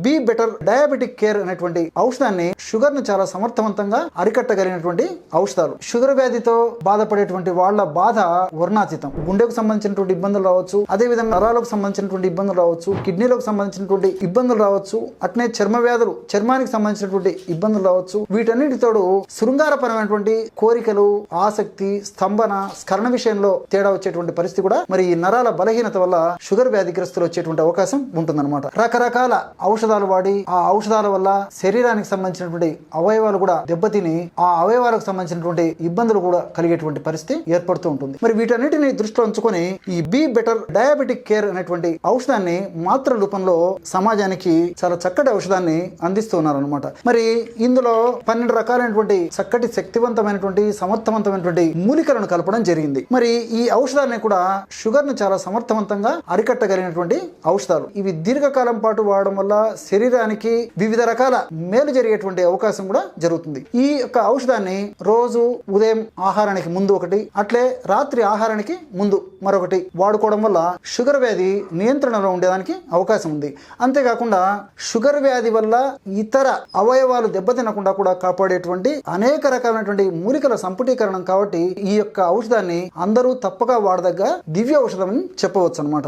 Be better diabetic care అనేటువంటి ఔషధాన్ని sugar ను చాలా సమర్థవంతంగా అరికట్టగలిగినటువంటి ఔషధాలు. షుగర్ వ్యాధితో బాధపడేటువంటి వాళ్ళ బాధ వర్ణాతీతం. గుండెకు సంబంధించినటువంటి ఇబ్బందులు రావచ్చు, అదే విధంగా నరాలకు సంబంధించినటువంటి ఇబ్బందులు రావచ్చు, కిడ్నీలకు సంబంధించినటువంటి ఇబ్బందులు రావచ్చు, అట్నే చర్మ వ్యాధులు, చర్మానికి సంబంధించినటువంటి ఇబ్బందులు రావచ్చు. వీటన్నిటితోడు శృంగారపరమైనటువంటి కోరికలు, ఆసక్తి, స్తంభన, స్కరణ విషయంలో తేడా వచ్చేటువంటి పరిస్థితి కూడా మరి ఈ నరాల బలహీనత వల్ల షుగర్ వ్యాధిగ్రస్తులు వచ్చేటువంటి అవకాశం ఉంటుందన్నమాట. రకరకాల ఔషధాలు వాడి ఆ ఔషధాల వల్ల శరీరానికి సంబంధించినటువంటి అవయవాలు కూడా దెబ్బతిని ఆ అవయవాలకు సంబంధించినటువంటి ఇబ్బందులు కూడా కలిగేటువంటి పరిస్థితి ఏర్పడుతూ ఉంటుంది. మరి వీటన్నిటిని దృష్టిలో ఉంచుకొని ఈ బీ బెటర్ డయాబెటిక్ కేర్ అనేటువంటి ఔషధాన్ని మాత్ర రూపంలో సమాజానికి చాలా చక్కటి ఔషధాన్ని అందిస్తున్నారనమాట. మరి ఇందులో 12 రకాలైనటువంటి చక్కటి శక్తివంతమైనటువంటి సమర్థవంతమైనటువంటి మూలికలను కలపడం జరిగింది. మరి ఈ ఔషధాన్ని కూడా షుగర్ ను చాలా సమర్థవంతంగా అరికట్టగలిగినటువంటి ఔషధాలు. ఇవి దీర్ఘకాలం పాటు వాడడం వల్ల శరీరానికి వివిధ రకాల మేలు జరిగేటువంటి అవకాశం కూడా జరుగుతుంది. ఈ యొక్క ఔషధాన్ని రోజు ఉదయం ఆహారానికి ముందు ఒకటి, అట్లే రాత్రి ఆహారానికి ముందు మరొకటి వాడుకోవడం వల్ల షుగర్ వ్యాధి నియంత్రణలో ఉండేదానికి అవకాశం ఉంది. అంతేకాకుండా షుగర్ వ్యాధి వల్ల ఇతర అవయవాలు దెబ్బతినకుండా కూడా కాపాడేటువంటి అనేక రకాలైనటువంటి మూలికల సంపుటీకరణం కాబట్టి ఈ యొక్క ఔషధాన్ని అందరూ తప్పక వాడదగ్గ దివ్య ఔషధం అని చెప్పవచ్చు అన్నమాట.